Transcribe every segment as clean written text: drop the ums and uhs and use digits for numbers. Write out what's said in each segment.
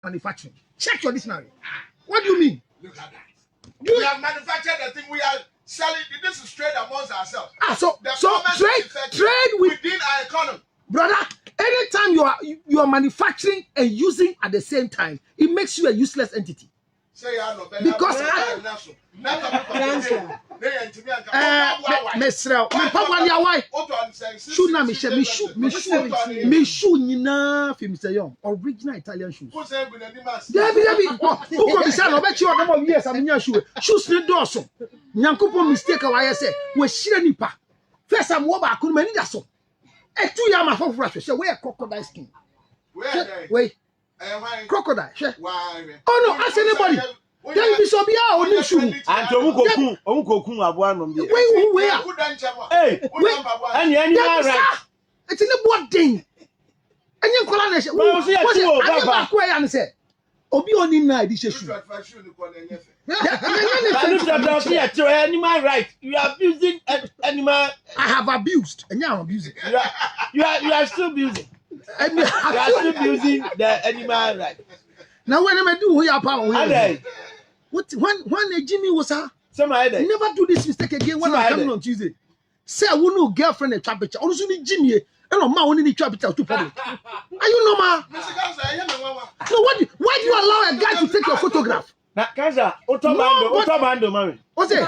manufacturing. Check your dictionary. What do you mean? Look at that. We have manufactured the thing. We are selling. This is trade amongst ourselves. So trade within our economy, brother. Anytime you are manufacturing and using at the same time, it makes you a useless entity. Because original Italian shoes. First I'm over, I couldn't manage that so. 2 years my phone fresh. Say where crocodile skin. Wait. Crocodile. Oh no, ask anybody. Then be so be our new shoe. And Omukokun abuanom dey. Where? Hey, and you are right. It's in the board thing. And you call on what I say. Obi oni na this shoe. Animal right. You are abusing animal. I have abused. And now I'm abusing. You are still abusing. You are still abusing the animal right. Now when I do we are power. What when Jimmy was her? Never do this mistake again when I come on Tuesday. Say I will no girlfriend a trap picture. Also need Jimmy. And on my only need trap picture to public. Are you normal? No, why do you allow a guy to take your photograph? Kaza, Otomando, mommy. What's it?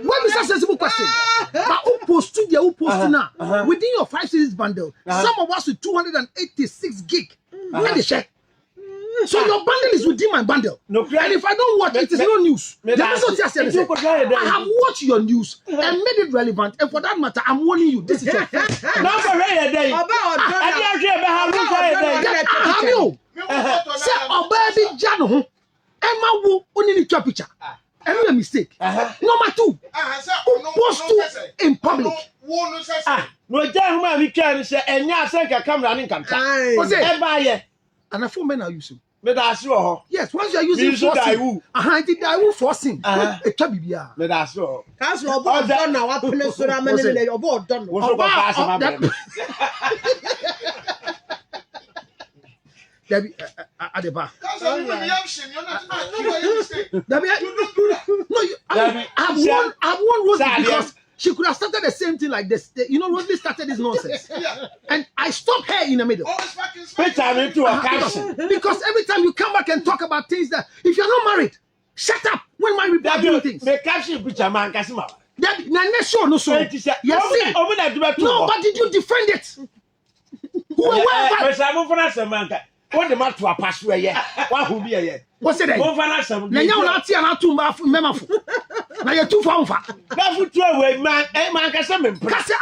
What is a sensible question? But who post now within your 5 series bundle? Some of us with 286 gig. Where the check? So your bundle is within my bundle. No, and if I don't watch it, is no news. I have watched your news and made it relevant. And for that matter, I'm warning you. This is your first. Now for a day. Have you? Say, oh baby, Jano. Emma will only need your picture. And no mistake. Number 2, post to in public. No, Jano, we can say, and now say, come running, come. What's it? And a 4 men are using. Yes, once you are using forcing, did I forcing a chabibia. That's what done now. What place so I'm about done. Debbie, at the bar. I've won Rosie because she could have started the same thing like this. You know, Rosie started this nonsense. And I stopped her in the middle. Because every time you come back and talk about things that, if you're not married, shut up when my report doing things. No, but did you defend it? What the matter to pass away? What who be here? What's it?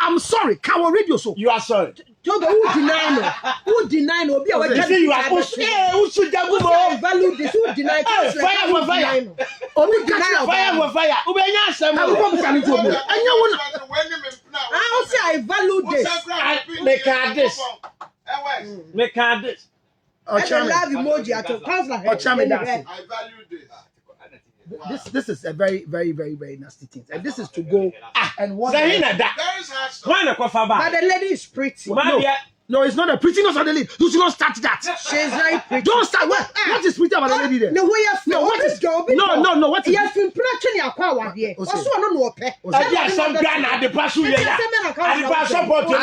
I'm sorry. Can we read your soul? You are sorry. Who deny no? Be aware. You are who should value this? Who deny? Fire with fire. Fire with fire. I'll say I value this. Make this. I love emoji at I value this. This is a very, very, very, very nasty thing. And this is to go and one. But the lady is pretty. No, it's not a pretty nose on the lid. You should not start that. She's very pretty. Don't start. What is pretty about the lady there? No, what is no. What is? You have been pretty aqua here. Also, I don't know. I some Ghana at the pass you. I pass support to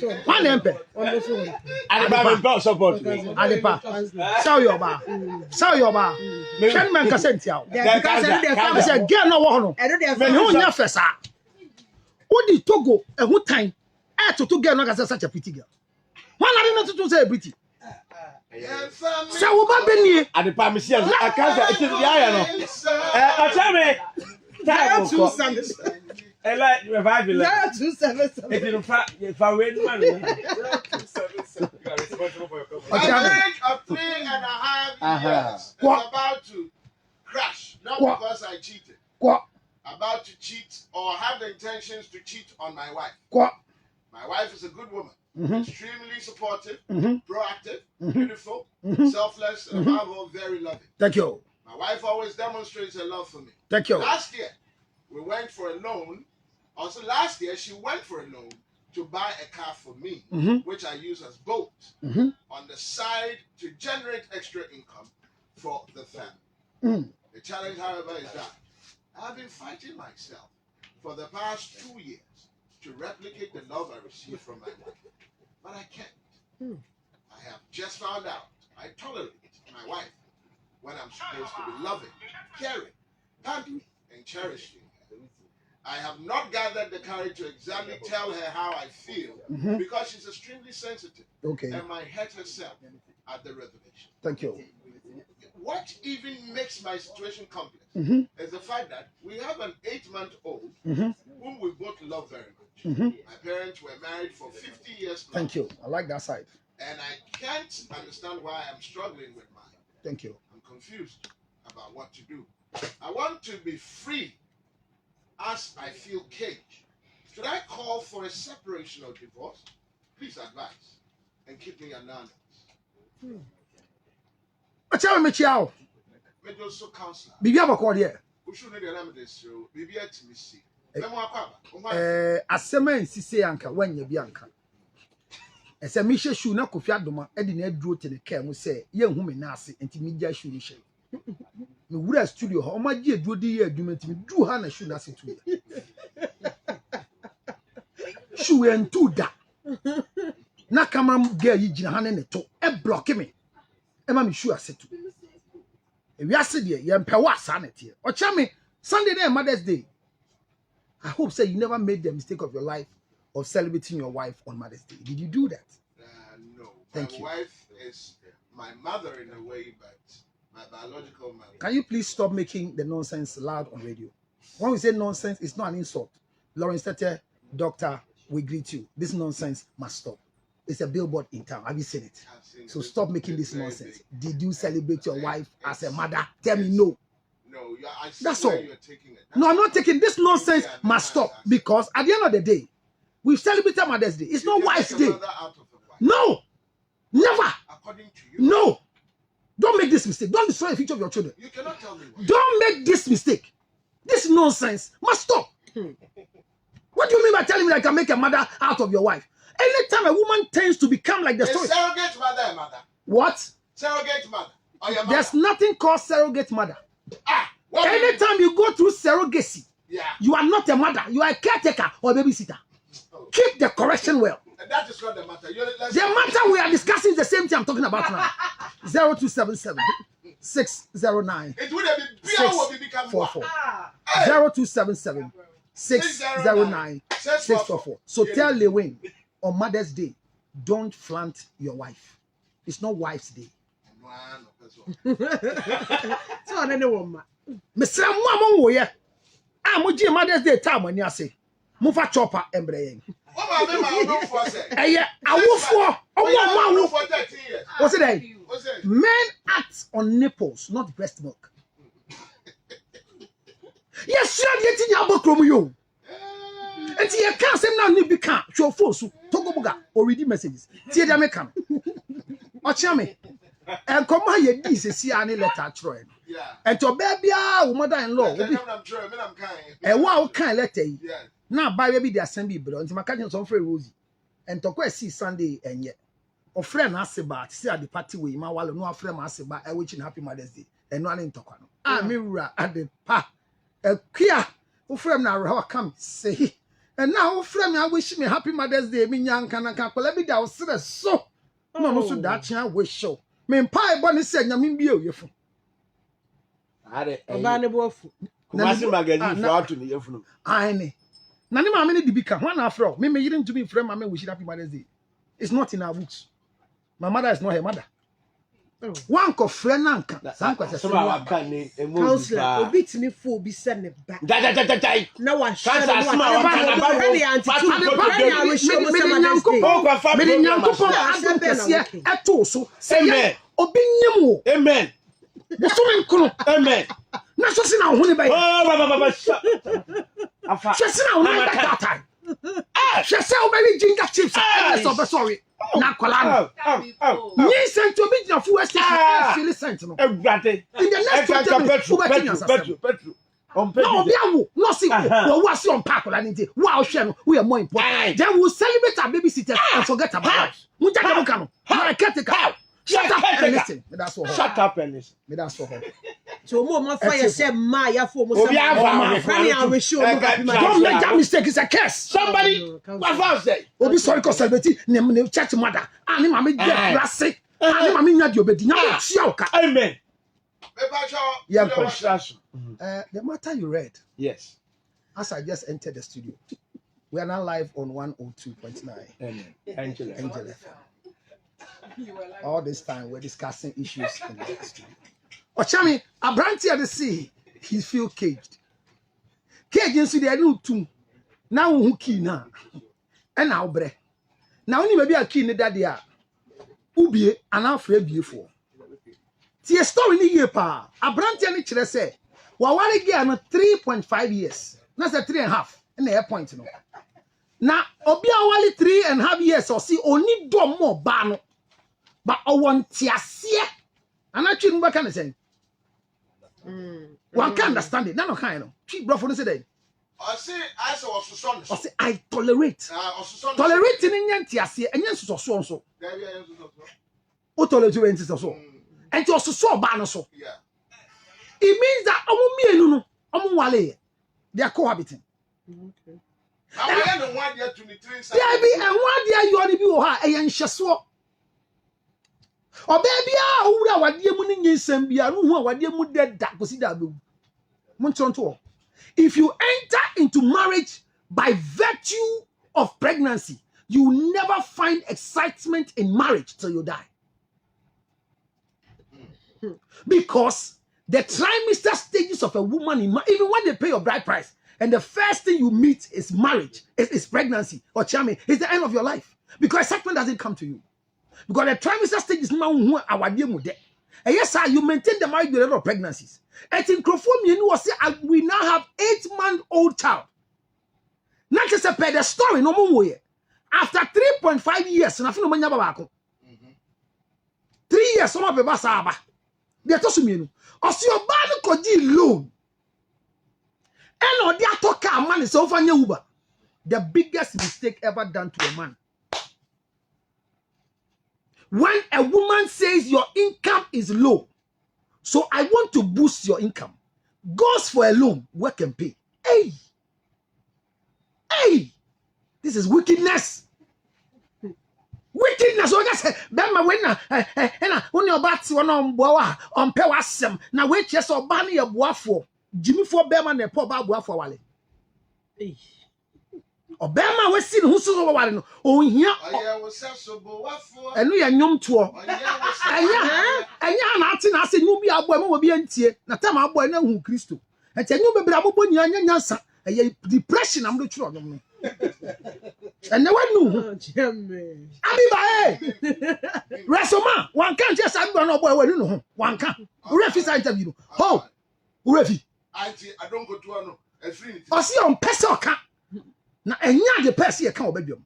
them. One emperor. I support. Sell your bar. Sell your bar. Can man consent you? Because I said, girl, no one. When you never say. Who did Togo and what time? I to get not such a pretty girl. Why not to say pretty? So what Benny at the permission? I can't say it is the iron. I tell me. I like revival. It is fact if I win money. A marriage of 3.5 years is about to crash. Not because I cheated. About to cheat or have the intentions to cheat on my wife. My wife is a good woman, extremely supportive, proactive, beautiful, selfless, and above all, very loving. Thank you. My wife always demonstrates her love for me. Thank you. Last year, we went for a loan. Also, last year, she went for a loan to buy a car for me, which I use as boat on the side to generate extra income for the family. The challenge, however, is that I have been fighting myself for the past 2 years to replicate the love I received from my wife, but I can't. I have just found out I tolerate my wife when I'm supposed to be loving, caring, happy, and cherishing her. I have not gathered the courage to exactly tell her how I feel because she's extremely sensitive and might hurt herself at the revelation. Thank you. What even makes my situation complex is the fact that we have an 8-month-old whom we both love very much. My parents were married for 50 years plus. Thank you. I like that side. And I can't understand why I'm struggling with mine. Thank you. I'm confused about what to do. I want to be free as I feel caged. Should I call for a separation or divorce? Please advise and keep me anonymous. What's your Michiao? Maybe also counselor. Bibi abakọ de. We should need them this show. Bibi at me see. Asema nsise anka wanya bi anka. Ese mi hye shoe na Kofi Adoma e de na aduro te ne ka mu se ye hu me na ase enti mi gya shoe ni hye. Me wura studio ho ma gye aduro di ye aduma enti mi du ha na shoe na ase tu. Shoe entu da. Na kama girl yi gina ha ne to e block me. E ma mi shoe ase tu. E wi ase de ye mpe wa asa na tie. O cha me Sunday day Mother's Day. I hope say you never made the mistake of your life of celebrating your wife on Mother's Day. Did you do that? No. Thank you. My wife is my mother in a way, but my biological mother. Can you please stop making the nonsense loud on radio? When we say nonsense, it's not an insult. Lawrence Tete, doctor, we greet you. This nonsense must stop. It's a billboard in town. Have you seen it? I've seen So it. stop making It's this very nonsense. big. Did you celebrate your wife as a mother? Tell me no. No, I see That's where all. you're taking it. No, I'm not taking this nonsense must stop because at the end of the day, we've celebrated Mother's Day. It's not Wife's Day. No, never. According to you. No. Don't make this mistake. Don't destroy the future of your children. You cannot tell me what. Don't make this mistake. This nonsense must stop. What do you mean by telling me that I can make a mother out of your wife? Anytime a woman tends to become like the Is story. surrogate mother a mother? What? Surrogate mother. Or your mother? There's nothing called surrogate mother. What do you mean? Anytime you go through surrogacy, Yeah. you are not a mother. You are a caretaker or babysitter. Keep the correction well. That is not the matter. The matter we are discussing is the same thing I'm talking about now. 0277 609 It would have been Bia will become 644. 0277 609 644. So tell Lewin on Mother's Day, don't flaunt your wife. It's not Wife's Day. So I don't know what. Mr. Mama wo ye. Moji Mother's Day time ani ase. Mo fa chopper embre yen. Awofo. Omo for 13 years. What's it then? What's it? Men act on nipples, not breast milk. Yes, you are getting your book from you. And you can't say now, you can't show force to go buga or read messages. See them come. Ochame. And come here, this is any letter troy. Yeah. And to baby, mother-in-law. And what kind letter? Yeah. Now, by baby, the assembly, but until my cousin some free rosy. And to go see Sunday and yet. Or friend asked about, see at the party with my while no friend asked about, I wish you happy Mother's Day. And no one in Tokano. I mean, at the pa. A queer, who friend now come say. And now, friend, I wish me happy Mother's Day. Me young can I can't let me down. So, no, so that I wish so. Me pie bonnie said, Yamin be you. Kumasi magazine for out to me. I know. Nani ma many dibika. One afro. Me you didn't to be friend. Mama wish happy Mother's Day. It's not in our books. My mother is not her mother. One co friend nanka. Counselor, obi timi fo bi send it back. Die. Now I shut Cancer, up. small, I Amen. Amen. Na so na ho ne ba. Oh, Afa. Shese na ho ne ba time. Shese o baby ginger chips. So sorry. Na kwala no. Ni sent to be na fu station feel sent no. Everybody. In the next 20 minutes, Petro. On No, no, see, what's on pack or anything. Wow, we are more important. Then we'll celebrate our babysitters and forget about us. Shut up and listen. That's all. Shut up and listen. That's all. So, more fire said, my for Don't make that mistake. It's a curse. Somebody, what was that? Obi sorry, because celebrity, name church mother. And him, I mean, Rassi. And him, I mean, not your baby. Amen. Yeah, the matter you read. Yes. As I just entered the studio, we are now live on 102.9. Amen. Angela. All this time we're discussing issues in the studio. Ochami, a branch here to see, he feel caged. Caged into the new tomb. Now who key now? And now bre. Now only maybe a key in that year. Ubi and afraid beautiful. See a story in the year pa. A branch here to say, well, what again 3.5 years. That's a 3.5 in the airpoint. No. Now, Obia wali 3.5 years or see only do more ban. But I want to see, and I shouldn't work on the same. One can understand it. None of kind. Cheap bro for the day. I say, I tolerate. Tolerate in Yantia, and yes, so. O tolerate you into so. And you also saw banner so. It means that Wale, they are cohabiting. Okay. I don't want you to be 3 seconds. There be and 1 year you only be a young shaswa. Or baby, what dear money is and be a room what dear mood dead that was it. If you enter into marriage by virtue of pregnancy, you will never find excitement in marriage till you die. Because the trimester stages of a woman, even when they pay your bride price, and the first thing you meet is marriage, is pregnancy, or charming, it's the end of your life. Because excitement doesn't come to you. Because the trimester stage is now our dear mude. And yes, sir, you maintain the marriage with a lot of pregnancies. And in Crophomia, we now have 8-month-old child. Not just a the story, no more way. After 3.5 years, nothing no money. 3 years, some of the Basaba. They are tossing me. Or see your bad could loan. And on the talk man is over Uber. The biggest mistake ever done to a man. When a woman says your income is low, so I want to boost your income, goes for a loan, work and pay. Hey, this is wickedness. Wickedness. So that's Bema winner. And when your bats one on Boa on Pewasem, now wait, yes, or Banny a Boafo, Jimmy for Bema and Poor Boafo Wale. Obama was seen who's so one. Oh, here, and we are young tour. And yeah, nothing I said, you be a boy, will be empty. Natama boy, no Christo. And tell you, Bravo, Yansa, a depression, I'm not sure. And no one knew. Resoma, one can't just have no boy, when you know, one can't. Refuse interview. Oh, Refi. I don't go to a free. I see on Pesoka. Na enya the person here can obediem.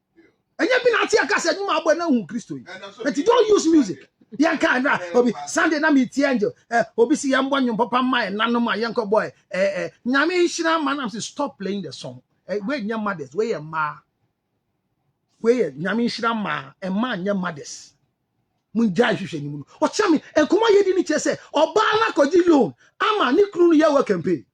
Enya bi na ati aka say nyuma abo na hu Kristo yi. But you don't use music. Yan kan na obi Sunday na me tie angel. Obi si yambo nyum papa mai nanom a yanko boy. Nyame nhira man am say stop playing the song. We nya mothers, we ya ma. We nyame nhira ma, e ma nya mothers. Mun jai hwehwe ni mu no. O cha me enkoma yedi ni che say oba na koji loan ama ni kru no ya work campaign.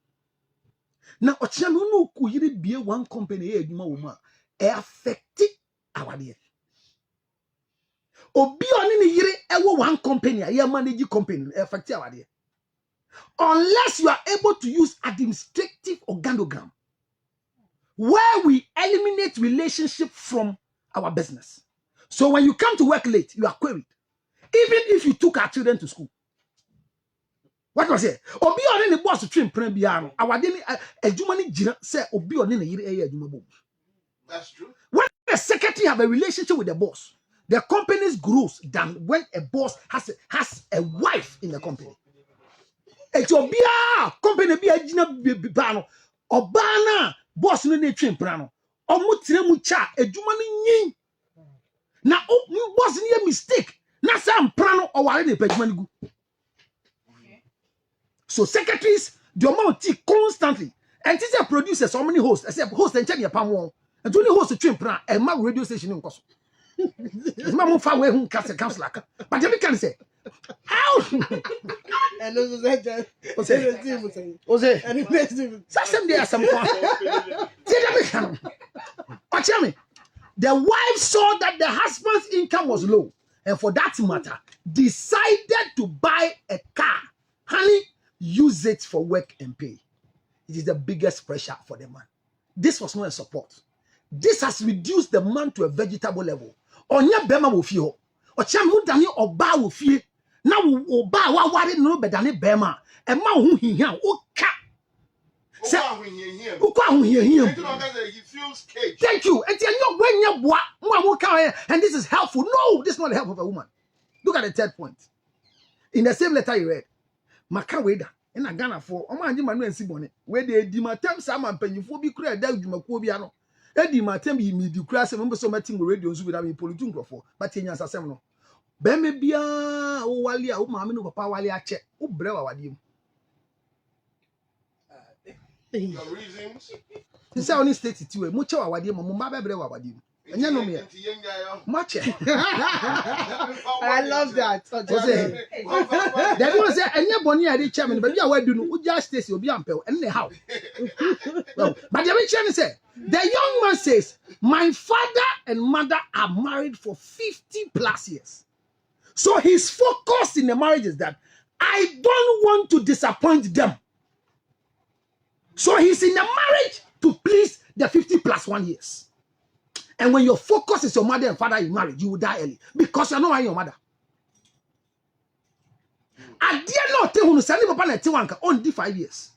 Now, no could be one company a woman affected our dear. Or be on any year ever one company, a managing company affected our dear. Unless you are able to use administrative organogram, where we eliminate relationship from our business. So when you come to work late, you are queried. Even if you took our children to school. What was it? Obi on any boss to train Premiano. Our daily Jumani Jina said Obi on any year. That's true. When the secretary have a relationship with the boss, the company's grows than when a boss has a wife in the company. It's Obia company be a Jina Bano. Obana boss no need train Prano. Omutire mucha a Jumani yin. Now boss near mistake. Na some Prano or already Pejmanigu. So secretaries the amount tea constantly. And this produces so many hosts. I said host and check your palm wall. And only host to trim plan and my radio station in Koso. It's my mom far away who cast a council. But you can say, how? And those are some day some but tell me, the wife saw that the husband's income was low, and for that matter, decided to buy a car. Honey, use it for work and pay. It is the biggest pressure for the man. This was not a support. This has reduced the man to a vegetable level. Onya bema wo fie. Ocham hu dane oba wo fie. Na wo oba wa ware no bedane bema. E ma hu hihian o ka. He feels caged. Thank you. And this is helpful. No, this is not the help of a woman. Look at the third point. In the same letter you read, Makaweda, in a Ghana for Omandi Manu and Simone, where they dimatem some and penny crea del Jumacobiano. Eddie Matem, he made you crash and so much radios without me politunco for, but in your assembly. Bemebia, oh, Walia, oh, Mamma, Papa Walia, check, oh, Brewa, what you. The reasons? He said only stated to a mucho awadi, Mamma Brewa, what you. And you know me. Much. I love that. They don't say any bonny idea chairman, but you are doing just stays you'll be ampel and the house. But the chairman said, the young man says, my father and mother are married for 50+ years. So his focus in the marriage is that I don't want to disappoint them. So he's in the marriage to please the 50+1 years. And when your focus is your mother and father in marriage, you will die early because you're not your mother. I dare not tell you to only 5 years.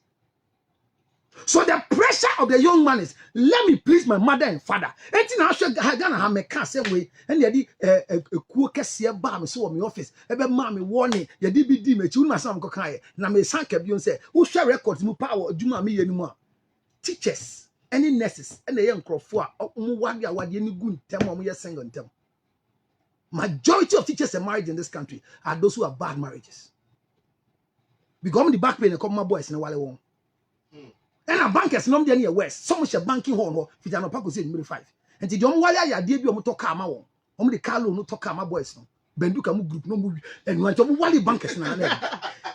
So the pressure of the young man is, let me please my mother and father. And now I gonna have me car same way. And you a cook here bar me so my office. Ebe mommy warning. You DVD me children myself go kai. Na me sank you say, who share records mu power juma me anymore. Teachers, any nurses, and the young crofua, wadi any good term or single term. Majority of teachers and married in this country are those who have bad marriages. Because the back pain and come my boys in a while won't. And a bankers no dey near west. Some share banking hall if you are not pack say number 5. And the young wire ya dey bi o to car ma won. O the car loan no to car ma boys no. Benduka mu group no mu and want to wali bankers na na.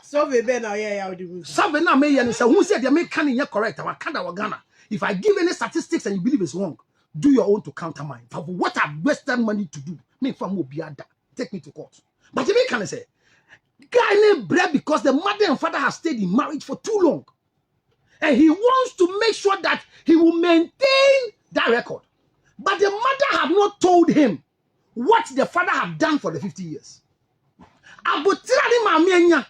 So we be na ya the so na me ya say who say dey make can in correct. Our Canada Ghana. If I give any statistics and you believe it's wrong, do your own to counter mine. For what I've wasted money to do, me from will be ada. Take me to court. But the can say guy named bread because the mother and father have stayed in marriage for too long. And he wants to make sure that he will maintain that record. But the mother have not told him what the father have done for the 50 years. Abutira ni mami enya.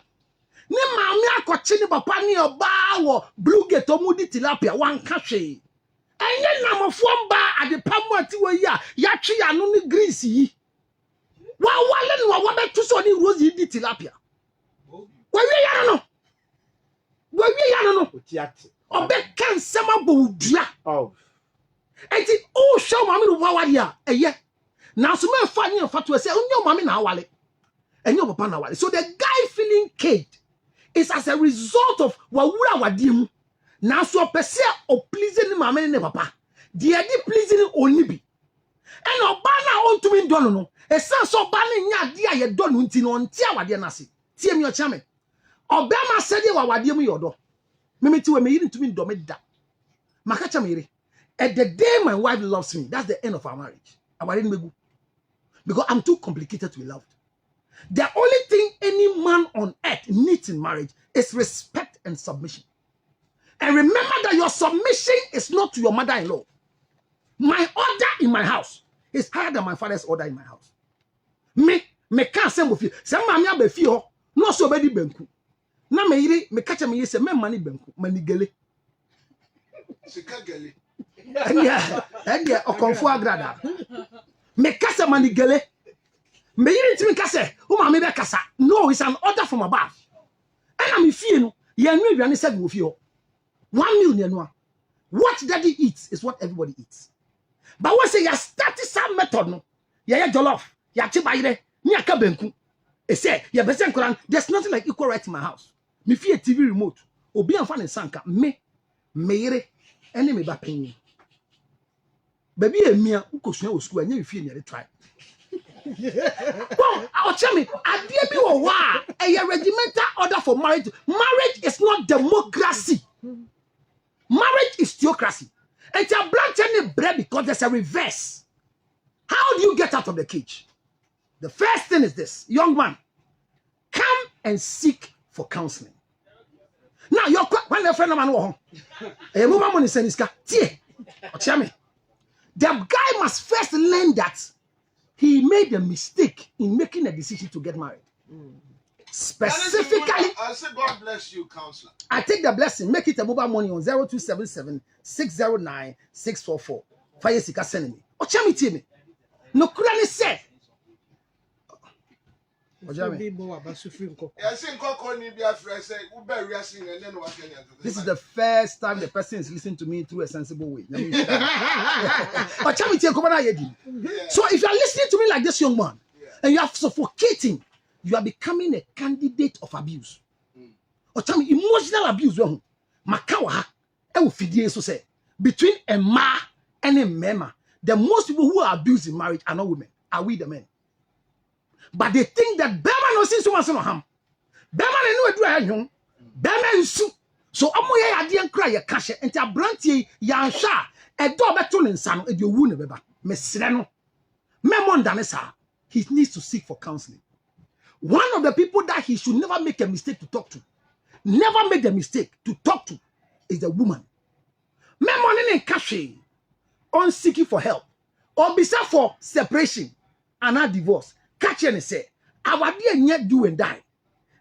Ni mami akochi ni papa ni oba wo blue gate omudi tilapia wan kashe. Enye na mofomba ade pamu ati we ya twi anu ni grease yi. Wa wale ni wa betu so ni rose yi di tilapia. Wa wi ya no. Obe can sama boudria. Oh. And it all show mammy no wawadia. Yeah. Now so me funny and fatu say, "Oh, mommy na wale." And your papa na wale. So the guy feeling caged is as a result of wawura wadimu. Now so pese o pleasing mammy ne papa. The edi pleasing only be. And obana on to me dono no. E san so bani nya dia ye dono nti no ntia wade na se. Tie me o chame. Obama said you are wadimu yodo. Mimiti we me yiri to me do me da. Makacha me at the day my wife loves me, that's the end of our marriage. Because I'm too complicated to be loved. The only thing any man on earth needs in marriage is respect and submission. And remember that your submission is not to your mother-in-law. My order in my house is higher than my father's order in my house. Me can't say with you. Some mammy be feel no so bedi benku. Na me yiri me catch me say me money benku mani gele. Sika gele. Yeah, okonfu agrada. Me kasa mani gele. Me yiri ntimi kasa, o ma me be kasa. No, it's an order from above. And I'm fie no, ye nwe aduane say go fie ho. 1 million no. What daddy eats is what everybody eats. But when say you start some method no, ya jollof, ya chibayire, ni aka benku. E say, ya besen koran, there's nothing like equal right in my house. Me fie TV remote. obi anfa ne sanka me yere ene me ba panyin baby emia ukosua wo school anya me fie ne try well I'll tell me adie bi wo wa a regimental order for marriage. Marriage is not democracy. Marriage is theocracy. And your branch any bread because there's a reverse. How do you get out of the cage? The first thing is this, young man, come and seek for counseling. Now you're when the friend of man home. A woman money send this tell me. The guy must first learn that he made a mistake in making a decision to get married. Specifically, I say God bless you, counselor. I take the blessing, make it a mobile money on 0277 609 644. Fire Sika sending me. Oh, tell me. No, Kurani said. This is the first time the person is listening to me through a sensible way. So if you are listening to me like this young man, and you are suffocating, you are becoming a candidate of abuse. Or tell me emotional abuse. Makawa, I will feed you so say between a ma and a mema. The most people who are abused in marriage are not women, are we the men? But they think that Bema no see so much no ham. Bema no do anyum. Bema nsu. So amoye ade ankra ye kashe enti abrantie ya nhwa e do beto ne nsa no e de owu ne beba. Mesre no. Memonda ne sa. He needs to seek for counseling. One of the people that he should never make a mistake to talk to, never make the mistake to talk to, is the woman. Memon ne kashe on seeking for help or beside for separation and a divorce. Catch and say, our dear yet do and die.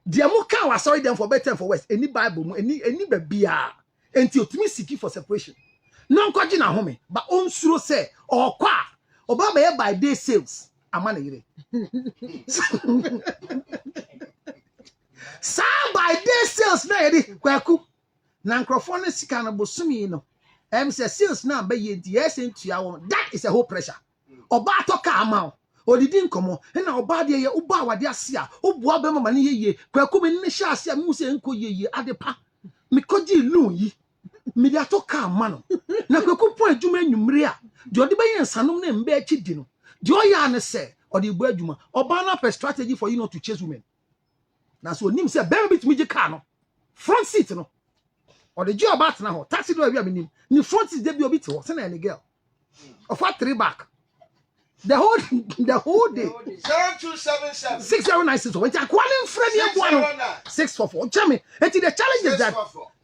Dear Muka was sorry them for better and for worse. Any Bible, any baby, until to me seeking for separation. Non quajin a home, but on suro say, or qua, or by day sales. A money. Sa by day sales, lady, Kwaku. Nancrophone cannibal sumi no. Say sales now by yes into your that is a whole pressure. Or batoka amount. O didn't come and now bad ye uba wa dia sia o boa be mama ne ye kwaku me ne sha sia mu se enko ye adepa me koji lu yi me dia to ka ma no na kwaku pon adwuma nwumre a de ode be yensanom na mbe achi di no de o ya ne se o de bu adwuma oba na per strategy for you not to chase women na so nim se be bit me je car no front seat no o de je oba tena ho taxi do wi am ni front seat de bi obi te ho se na any girl of what 3 back. The whole day. 0277 6096. When you are calling Freddie 644. Tell me, the challenge is that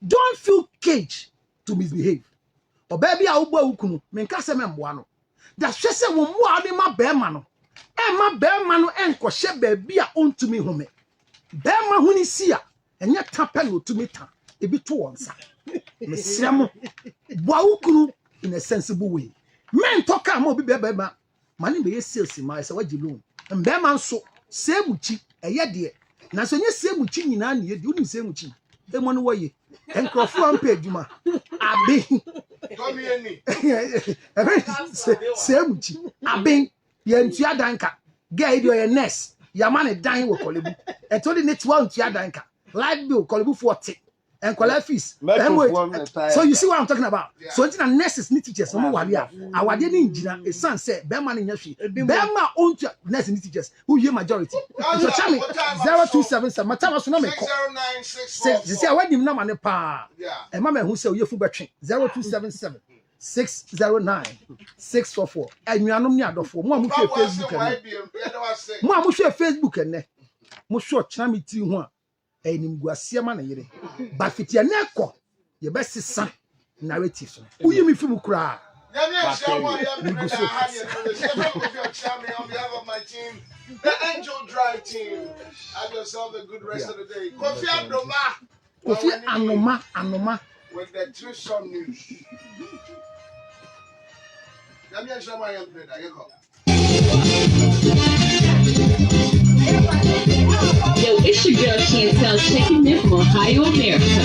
don't feel caged to misbehave. Or baby, I will go. Menkase memboano. That she said, "Wo mo ade ma be ma no. E ma be ma no enko she baby a on to me home. Be ma huni sia. Enye tapen no to me ta. E bi to onsa. Mesremo. Boa ukunu in a sensible way. Men talk am obi be ma. Mani be sales ma say waji loan mbe man so semuchi eye de na so nye semuchi nyina na ye di unim semuchi e mo no woye enkrofo am page ma abi come here ni semuchi abi ye ntua danka guy do ye nurse ya man dan wo kolebu e to the net one ntua danka light bill kolebu 40 and collect fees. So you see what I'm talking about? Yeah. So it's not nurses need teachers. No wali a awade ni engineer. A son said, "Bema ni nyashi. Bema own nurses need teachers. Who hear majority?" So tell me 0277. Matama so na me call. 60964. You see, I want him na mane pa. Yeah. And mama who say you fu between 0277 609 644. And you anom ni adofo. Mo amu share Facebook and mo amu share Facebook and mo show chamiti ho a. Enim guasia ma na yire ba fitia na ekọ ye be sesa narrative uyi mi film kura on behalf of my team, the Angel Drive team. Have yourself a good rest of the day. Kofi Anoma with the Trishon news. Yo, it's your girl Chantel checking in from Ohio, America.